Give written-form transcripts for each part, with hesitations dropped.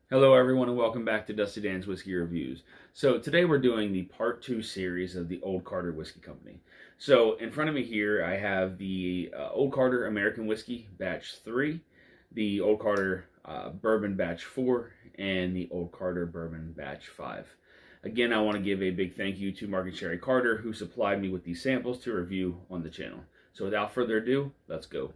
Hello everyone and welcome back to Dusty Dan's Whiskey Reviews. So today we're doing the part 2 series of the Old Carter Whiskey Company. So in front of me here I have the Old Carter American Whiskey Batch 3, the Old Carter Bourbon Batch 4, and the Old Carter Bourbon Batch 5. Again, I want to give a big thank you to Mark Sherri Carter who supplied me with these samples to review on the channel. So without further ado, let's go.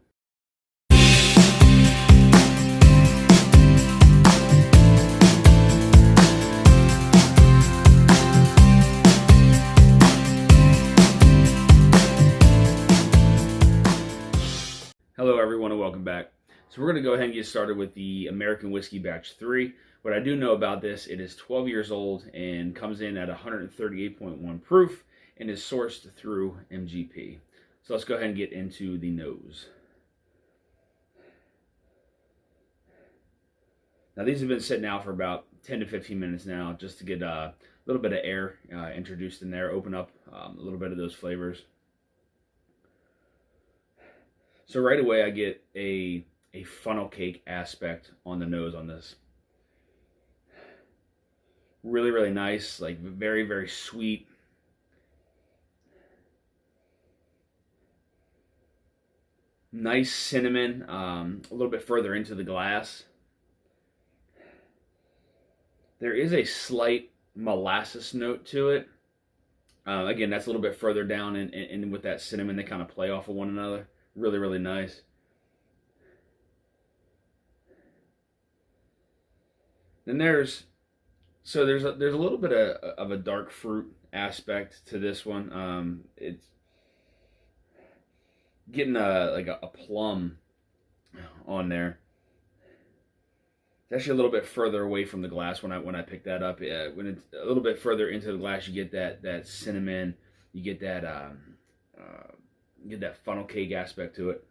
Hello everyone and welcome back. So we're going to go ahead and get started with the American Whiskey Batch 3. What I do know about this, it is 12 years old and comes in at 138.1 proof and is sourced through MGP. So let's go ahead and get into the nose. Now these have been sitting out for about 10 to 15 minutes now just to get a little bit of air introduced in there, open up a little bit of those flavors. So right away I get a funnel cake aspect on the nose on this. Really, really nice, like very, very sweet. Nice cinnamon, a little bit further into the glass. There is a slight molasses note to it. Again, that's a little bit further down, and with that cinnamon, they kind of play off of one another. Really, really nice. Then there's a little bit of a dark fruit aspect to this one. It's getting a plum on there. It's actually a little bit further away from the glass when I picked that up. When it's a little bit further into the glass, you get that cinnamon. You get that funnel cake aspect to it.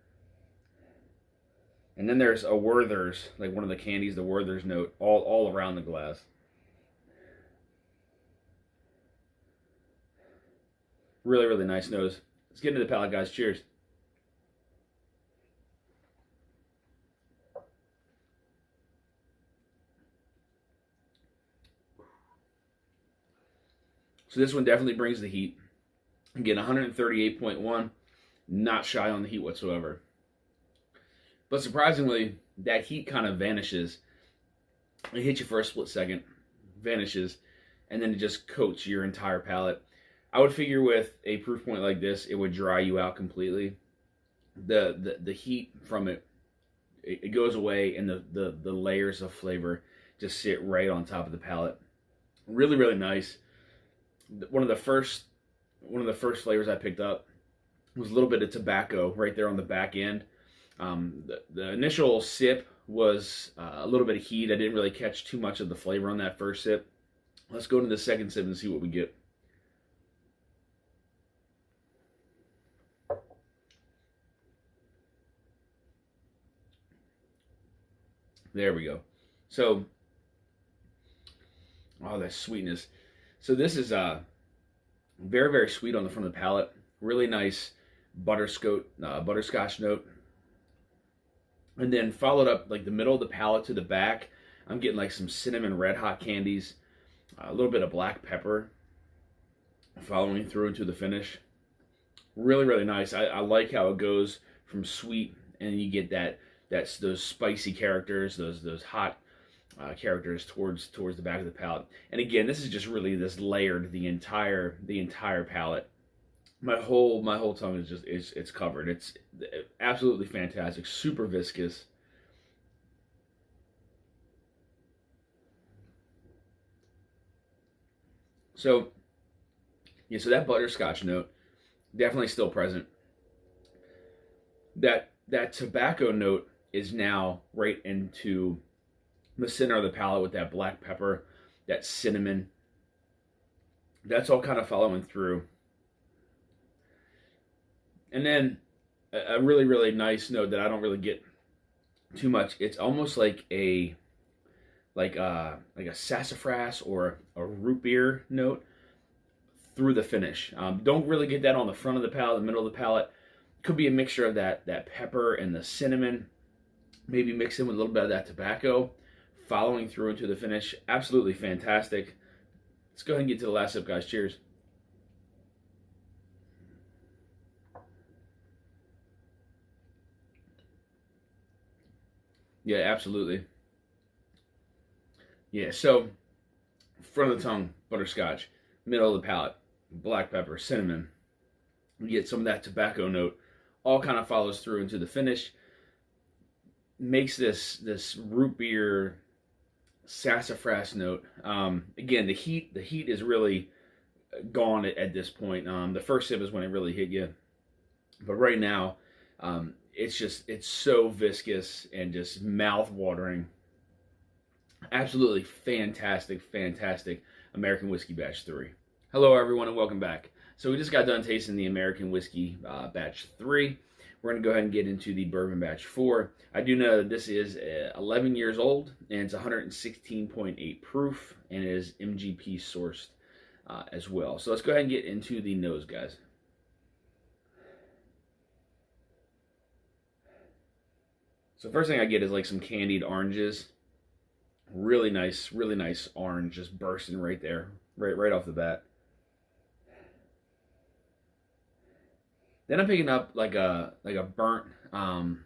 And then there's a Werther's, like one of the candies, the Werther's note, all around the glass. Really, really nice nose. Let's get into the palate, guys. Cheers. So this one definitely brings the heat. Again, 138.1, not shy on the heat whatsoever. But surprisingly, that heat kind of vanishes. It hits you for a split second, vanishes, and then it just coats your entire palate. I would figure with a proof point like this, it would dry you out completely. The heat from it goes away, and the layers of flavor just sit right on top of the palate. Really, really nice. One of the first flavors I picked up was a little bit of tobacco right there on the back end. The initial sip was a little bit of heat. I didn't really catch too much of the flavor on that first sip. Let's go to the second sip and see what we get. There we go. So, oh, that sweetness. So this is very, very sweet on the front of the palate. Really nice butterscotch note. And then followed up like the middle of the palate to the back, I'm getting like some cinnamon red hot candies, a little bit of black pepper following through into the finish. Really, really nice. I like how it goes from sweet and you get those spicy characters, those hot characters towards the back of the palate. And again, this is just really this layered the entire palate. My whole tongue is just it's covered. It's absolutely fantastic, super viscous. So yeah, so that butterscotch note definitely still present. That tobacco note is now right into the center of the palate with that black pepper, that cinnamon. That's all kind of following through. And then a really, really nice note that I don't really get too much. It's almost like a sassafras or a root beer note through the finish. Don't really get that on the front of the palate, the middle of the palate. Could be a mixture of that pepper and the cinnamon, maybe mix in with a little bit of that tobacco. following through into the finish, absolutely fantastic. Let's go ahead and get to the last sip, guys. Cheers. Yeah, absolutely. Yeah, so front of the tongue, butterscotch. Middle of the palate, black pepper, cinnamon. You get some of that tobacco note. All kind of follows through into the finish. Makes this root beer sassafras note. Again, the heat is really gone at this point. The first sip is when it really hit you, but right now, it's so viscous and just mouth watering. Absolutely fantastic American Whiskey Batch 3. Hello everyone and welcome back. So we just got done tasting the American Whiskey Batch 3. We're going to go ahead and get into the Bourbon Batch 4. I do know that this is 11 years old, and it's 116.8 proof, and it is MGP sourced as well. So let's go ahead and get into the nose, guys. So first thing I get is like some candied oranges. Really nice orange just bursting right there, right off the bat. Then I'm picking up like a burnt lemon,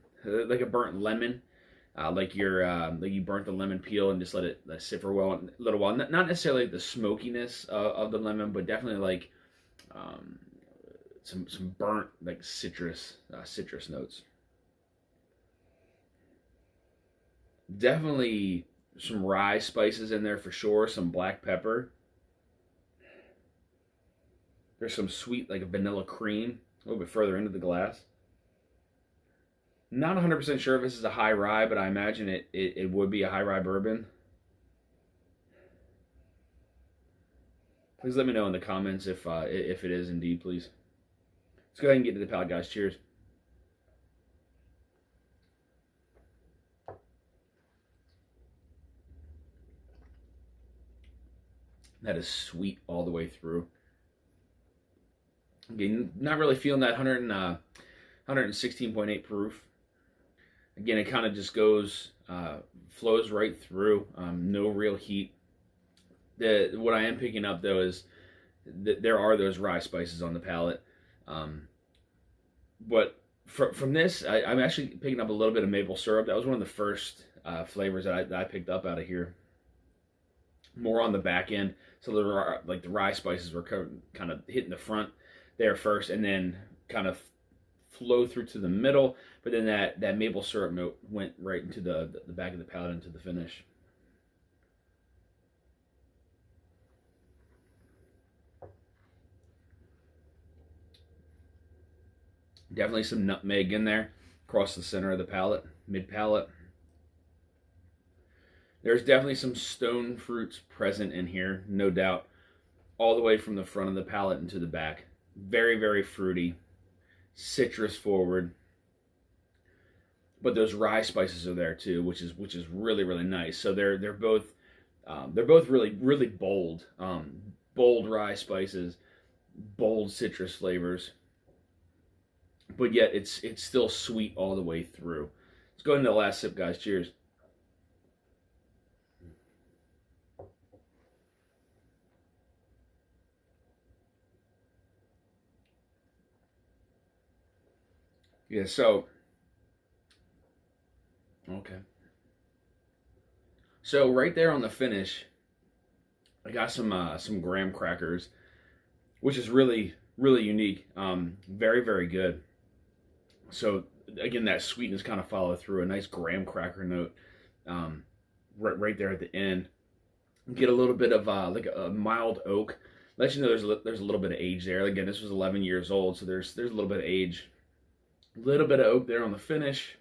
like you burnt the lemon peel and just let it sit for a little while. Not necessarily the smokiness of the lemon, but definitely like some burnt like citrus notes. Definitely some rye spices in there for sure. Some black pepper. There's some sweet like a vanilla cream. A little bit further into the glass. Not 100% sure if this is a high rye, but I imagine it would be a high rye bourbon. Please let me know in the comments if it is indeed, please. Let's go ahead and get to the palate, guys. Cheers. That is sweet all the way through. Again, not really feeling that 116.8 proof. Again, it kind of just goes, flows right through. No real heat. What I am picking up though is that there are those rye spices on the palate. But from this, I'm actually picking up a little bit of maple syrup. That was one of the first flavors that I picked up out of here. More on the back end, so the rye spices were kind of hitting the front there first, and then kind of flow through to the middle, but then that maple syrup note went right into the back of the palate into the finish. Definitely some nutmeg in there across the center of the palate, mid palate. There's definitely some stone fruits present in here, no doubt, all the way from the front of the palate into the back. Very fruity, citrus forward, but those rye spices are there too, which is really nice. So they're both really bold, bold rye spices, bold citrus flavors, but yet it's still sweet all the way through. Let's go into the last sip, guys. Cheers. Yeah, so, okay. So right there on the finish, I got some graham crackers, which is really unique. Very good. So again, that sweetness kind of followed through. A nice graham cracker note, right there at the end. Get a little bit of like a mild oak. Let you know there's a little bit of age there. Again, this was 11 years old, so there's a little bit of age. A little bit of oak there on the finish.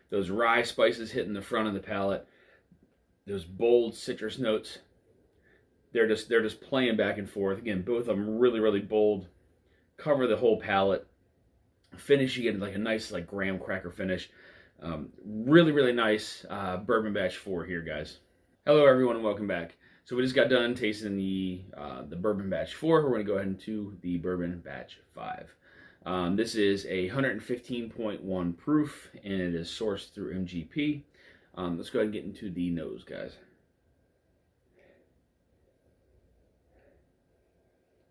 Those rye spices hitting the front of the palate. Those bold citrus notes. They're just playing back and forth. Again, both of them really bold. Cover the whole palate. Finish, you get like a nice like graham cracker finish. Really nice Bourbon Batch 4 here, guys. Hello everyone and welcome back. So we just got done tasting the Bourbon Batch 4. We're going to go ahead into the Bourbon Batch 5. This is a 115.1 proof, and it is sourced through MGP. Let's go ahead and get into the nose, guys.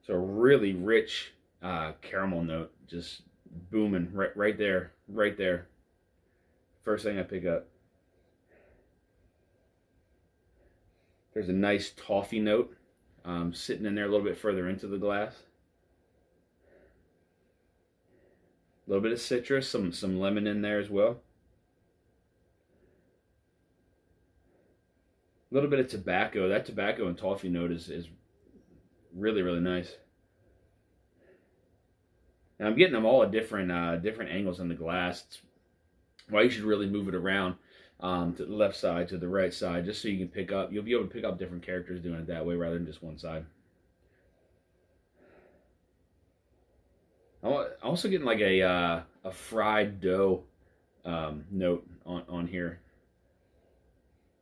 So a really rich caramel note, just booming right there, right there. First thing I pick up. There's a nice toffee note sitting in there a little bit further into the glass. A little bit of citrus, some lemon in there as well. A little bit of tobacco. That tobacco and toffee note is really, really nice. Now I'm getting them all at different angles on the glass. It's why you should really move it around to the left side, to the right side, just so you can pick up. You'll be able to pick up different characters doing it that way rather than just one side. I'm also getting like a fried dough note on here,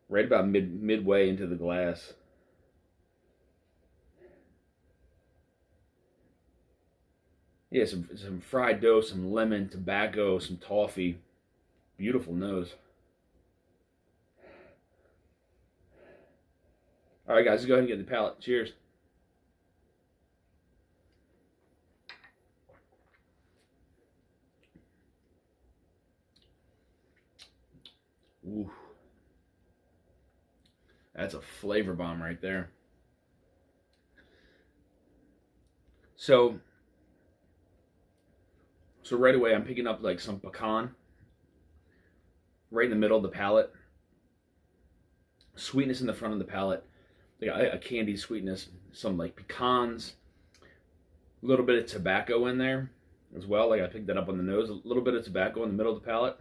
right about midway into the glass. Yeah, some fried dough, some lemon, tobacco, some toffee. Beautiful nose. All right, guys, let's go ahead and get the palate. Cheers. Ooh. That's a flavor bomb right there. So right away, I'm picking up like some pecan right in the middle of the palate. Sweetness in the front of the palate, like a candy sweetness. Some like pecans, a little bit of tobacco in there as well. Like I picked that up on the nose. A little bit of tobacco in the middle of the palate.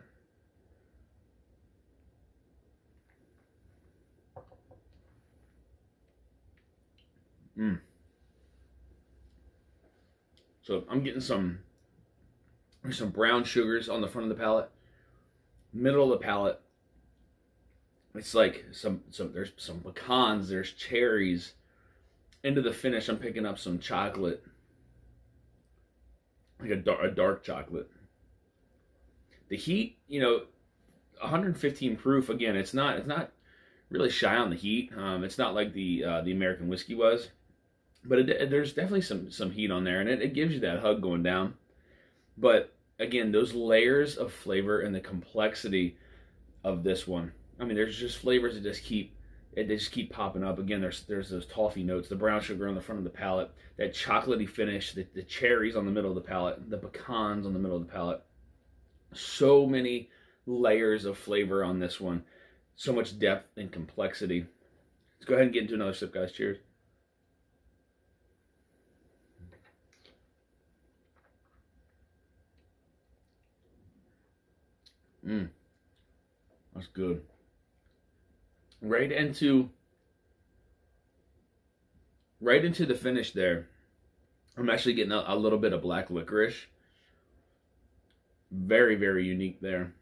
So I'm getting some brown sugars on the front of the palate. Middle of the palate, it's like there's some pecans, there's cherries. Into the finish, I'm picking up some chocolate, like a dark chocolate. The heat, 115 proof. Again, it's not really shy on the heat. It's not like the American whiskey was, but there's definitely some heat on there, and it gives you that hug going down. But again, those layers of flavor and the complexity of this one. I mean, there's just flavors that just keep popping up. Again, there's those toffee notes, the brown sugar on the front of the palate, that chocolatey finish, the cherries on the middle of the palate, the pecans on the middle of the palate. So many layers of flavor on this one. So much depth and complexity. Let's go ahead and get into another sip, guys. Cheers. That's good. Right into the finish there. I'm actually getting a little bit of black licorice. Very, very unique there.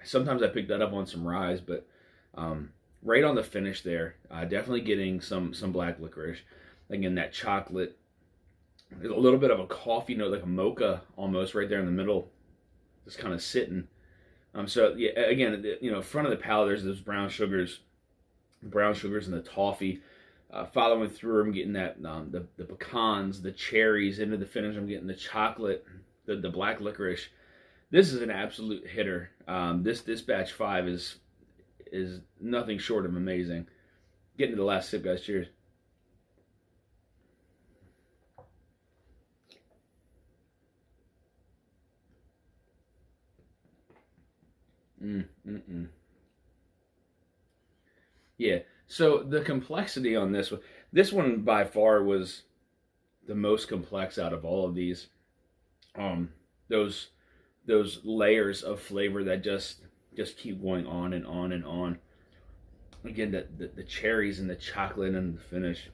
Sometimes I pick that up on some ryes, but right on the finish there, definitely getting some black licorice. Again, that chocolate. There's a little bit of a coffee note, like a mocha almost, right there in the middle, just kind of sitting. So yeah, again, front of the palate, there's those brown sugars and the toffee. Following through, I'm getting that the pecans, the cherries. Into the finish, I'm getting the chocolate, the black licorice. This is an absolute hitter. This batch 5 is nothing short of amazing. Getting to the last sip, guys. Cheers. Yeah, so the complexity on this one by far was the most complex out of all of these. Those layers of flavor that just keep going on and on and on. Again, the cherries and the chocolate and the finish,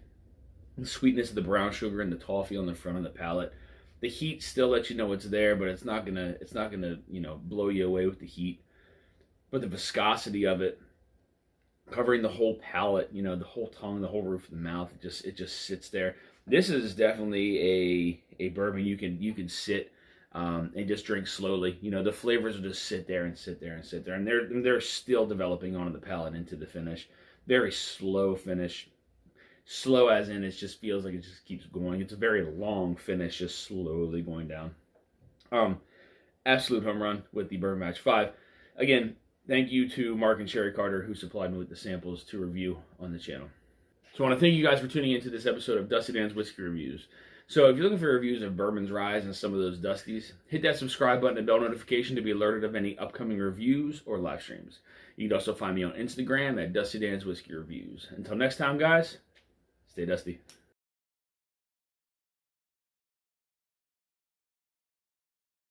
the sweetness of the brown sugar and the toffee on the front of the palate. The heat still lets you know it's there, but it's not gonna blow you away with the heat. But the viscosity of it, covering the whole palate, the whole tongue, the whole roof of the mouth, it just sits there. This is definitely a bourbon you can sit and just drink slowly. You know, the flavors will just sit there and sit there and sit there, and they're still developing onto the palate into the finish. Very slow finish. Slow as in it just feels like it just keeps going. It's a very long finish, just slowly going down. Absolute home run with the Bourbon Match 5. Again, thank you to Mark and Sherri Carter, who supplied me with the samples to review on the channel. So I want to thank you guys for tuning into this episode of Dusty Dan's Whiskey Reviews. So if you're looking for reviews of Bourbons, Ryes, and some of those Dusties, hit that subscribe button and bell notification to be alerted of any upcoming reviews or live streams. You can also find me on Instagram at Dusty Dan's Whiskey Reviews. Until next time, guys, stay dusty.